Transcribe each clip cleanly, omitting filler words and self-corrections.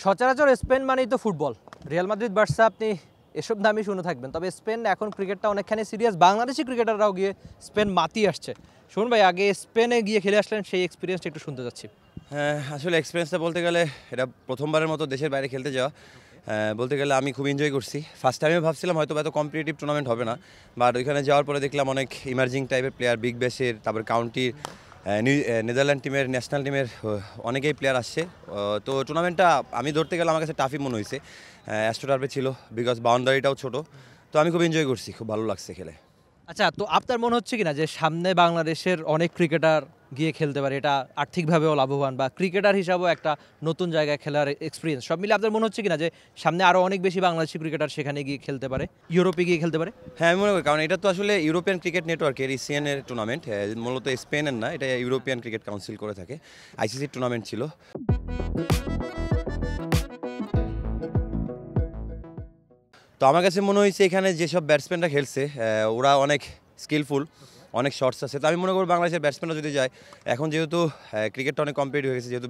সচরাচর স্পেন মানেই তো ফুটবল। রিয়াল মাদ্রিদ, বার্সা আপনি এসব নামই শুনে থাকবেন। তবে স্পেন এখন ক্রিকেটটা অনেকখানি সিরিয়াস। বাংলাদেশি ক্রিকেটাররাও গিয়ে স্পেন মাতিয়ে আসছে। শুনুন ভাই, আগে স্পেনে গিয়ে খেলে আসলেন, সেই এক্সপিরিয়েন্সটা একটু শুনতে যাচ্ছি। হ্যাঁ, আসলে এক্সপিরিয়েন্সটা বলতে গেলে এটা প্রথমবারের মতো দেশের বাইরে খেলতে যাওয়া। বলতে গেলে আমি খুব এনজয় করছি। ফার্স্ট টাইমে ভাবছিলাম হয়তো এত কম্পিটিটিভ টুর্নামেন্ট হবে না, বাট ওইখানে যাওয়ার পরে দেখলাম অনেক ইমার্জিং টাইপের প্লেয়ার, বিগ ব্যাশের, তারপর কাউন্টির, নেদারল্যান্ড টিমের, ন্যাশনাল টিমের অনেকেই প্লেয়ার আসছে। তো টুর্নামেন্টটা আমি ধরতে গেলে আমার কাছে টাফই মনে হয়েছে। অ্যাস্ট্রোটার্পে ছিল, বিকজ বাউন্ডারিটাও ছোট। তো আমি খুব এনজয় করছি, খুব ভালো লাগছে খেলে। আচ্ছা, তো আপনার মনে হচ্ছে কিনা যে সামনে বাংলাদেশের অনেক ক্রিকেটার গিয়ে খেলতে পারে, এটা আর্থিকভাবেও লাভবান বা ক্রিকেটার হিসাবেও একটা নতুন জায়গায় খেলার এক্সপিরিয়েন্স, সব মিলে আপনার মনে হচ্ছে কিনা যে সামনে আরও অনেক বেশি বাংলাদেশি ক্রিকেটার সেখানে গিয়ে খেলতে পারে, ইউরোপে গিয়ে খেলতে পারে? হ্যাঁ, আমি মনে করি, কারণ এটা তো আসলে ইউরোপিয়ান ক্রিকেট নেটওয়ার্কের ইসিএনের টুর্নামেন্ট, মূলত স্পেনের না, এটা ইউরোপিয়ান ক্রিকেট কাউন্সিল করে থাকে। আইসিসির টুর্নামেন্ট ছিল। তো আমার কাছে মনে হয়েছে এখানে যেসব ব্যাটসম্যানরা খেলছে ওরা অনেক স্কিলফুল, অনেক শর্টস আছে। তো আমি মনে করি বাংলাদেশের ব্যাটসম্যানরা যদি যায়, এখন যেহেতু ক্রিকেটটা অনেক কম্পিটিটিভ হয়ে গেছে, যেহেতু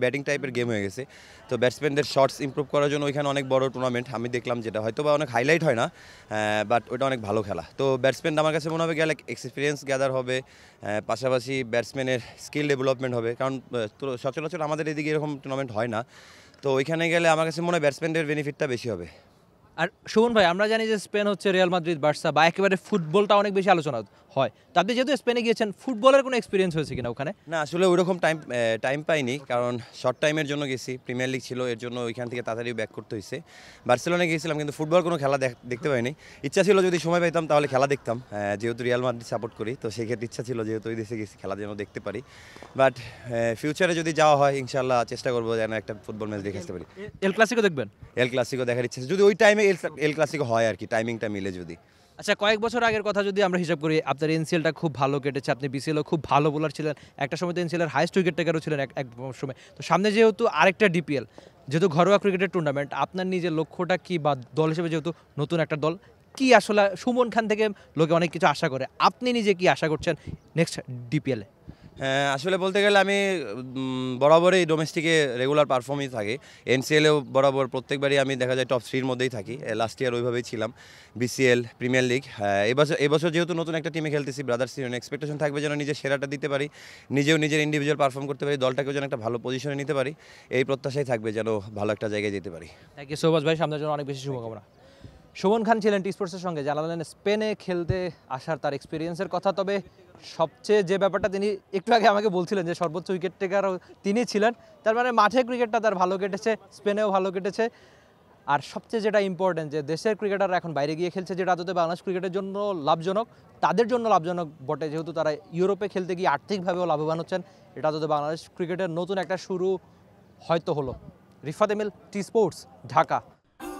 ব্যাটিং টাইপের গেম হয়ে গেছে, তো ব্যাটসম্যানদের শর্টস ইমপ্রুভ করার জন্য ওইখানে অনেক বড় টুর্নামেন্ট আমি দেখলাম, যেটা হয়তো বা অনেক হাইলাইট হয় না, বাট ওইটা অনেক ভালো খেলা। তো ব্যাটসম্যান আমার কাছে মনে হবে গেলে এক্সপিরিয়েন্স গ্যাদার হবে, পাশাপাশি ব্যাটসম্যানের স্কিল ডেভেলপমেন্ট হবে, কারণ সচরাচর আমাদের এদিকে এরকম টুর্নামেন্ট হয় না। তো ওইখানে গেলে আমার কাছে মনে হয় ব্যাটসম্যানদের বেনিফিটটা বেশি হবে। আর সুমন ভাই, আমরা জানি যে স্পেন হচ্ছে রিয়াল মাদ্রিদ, বার্সা বা একেবারে ফুটবলটা অনেক বেশি আলোচনা হয়। তো আপনি যেহেতু স্পেনে গিয়েছেন, ফুটবলের কোনো এক্সপিরিয়েন্স হয়েছে কিনা ওখানে? না, আসলে ওইরকম টাইম পাইনি, কারণ শর্ট টাইমের জন্য গেছি, প্রিমিয়ার লিগ ছিল, এর জন্য ওইখান থেকে তাড়াতাড়ি ব্যাক করতে হয়েছে। বার্সেলোনায় গিয়েছিলাম, কিন্তু ফুটবল কোনো খেলা দেখতে পাইনি। ইচ্ছা ছিল যদি সময় পাইতাম তাহলে খেলা দেখতাম, যেহেতু রিয়াল মাদ্রিদ সাপোর্ট করি, তো সেক্ষেত্রে ইচ্ছা ছিল যেহেতু ওই দেশে গেছি খেলা যেন দেখতে পারি। বাট ফিউচারে যদি যাওয়া হয়, ইনশাল্লাহ চেষ্টা করবো যেন একটা ফুটবল ম্যাচ দেখে আসতে পারি। এল ক্লাসিকো দেখবেন? এল ক্লাসিকো দেখার ইচ্ছা আছে, যদি ওই টাইমে এল ক্লাসিকো হয় আর কি, টাইমিংটা মিলে যদি। আচ্ছা, কয়েক বছর আগের কথা যদি আমরা হিসাব করি, আপনার এনসিএলটা খুব ভালো কেটেছে, আপনি বিসিএলও খুব ভালো বোলার ছিলেন, একটা সময় তো এনসিএলের হাইস্ট উইকেট টেকারও ছিলেন এক সময়। তো সামনে যেহেতু আরেকটা ডিপিএল, যেহেতু ঘরোয়া ক্রিকেটের টুর্নামেন্ট, আপনার নিজের লক্ষ্যটা কি, বা দল হিসেবে যেহেতু নতুন একটা দল, কি আসলে সুমন খান থেকে লোকে অনেক কিছু আশা করে, আপনি নিজে কি আশা করছেন নেক্সট ডিপিএলে? আসলে বলতে গেলে আমি বরাবরই ডোমেস্টিকে রেগুলার পারফর্মই থাকি, এনসিএলেও বরাবর প্রত্যেকবারই আমি দেখা যায় টপ 3-র মধ্যেই থাকি। লাস্ট ইয়ার ওইভাবেই ছিলাম, বিসিএল, প্রিমিয়ার লিগ। এবছর যেহেতু নতুন একটা টিমে খেলতেছি, ব্রাদার্স ইউনিয়ন, এক্সপেকটেশন থাকবে যেন নিজের সেরাটা দিতে পারি, নিজেও নিজের ইন্ডিভিজুয়াল পারফর্ম করতে পারি, দলটাকেও যেন একটা ভালো পজিশনে নিতে পারি, এই প্রত্যাশাই থাকবে যেন ভালো একটা জায়গায় যেতে পারি। থ্যাংক ইউ সো মাচ ভাই, সামনের জন্য অনেক বেশি শুভকামনা। সুমন খান ছিলেন টি স্পোর্টসের সঙ্গে, জানালেন স্পেনে খেলতে আসার তার এক্সপিরিয়েন্সের কথা। তবে সবচেয়ে যে ব্যাপারটা তিনি একটু আগে আমাকে বলছিলেন যে সর্বোচ্চ উইকেট টেকারও তিনি ছিলেন, তার মানে মাঠে ক্রিকেটটা তার ভালো কেটেছে, স্পেনেও ভালো কেটেছে। আর সবচেয়ে যেটা ইম্পর্টেন্ট, যে দেশের ক্রিকেটাররা এখন বাইরে গিয়ে খেলছে, যেটা আদতে বাংলাদেশ ক্রিকেটের জন্য লাভজনক, তাদের জন্য লাভজনক বটে, যেহেতু তারা ইউরোপে খেলতে গিয়ে আর্থিকভাবেও লাভবান হচ্ছেন। এটা আদতে বাংলাদেশ ক্রিকেটের নতুন একটা শুরু হয়তো হলো। Rifat Emil, T Sports, Dhaka.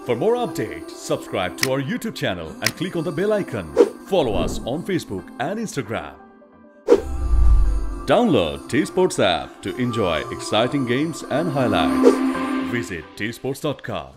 For more updates, subscribe to our YouTube channel and click on the bell icon. Follow us on Facebook and Instagram. Download T-Sports app to enjoy exciting games and highlights. Visit tsports.com.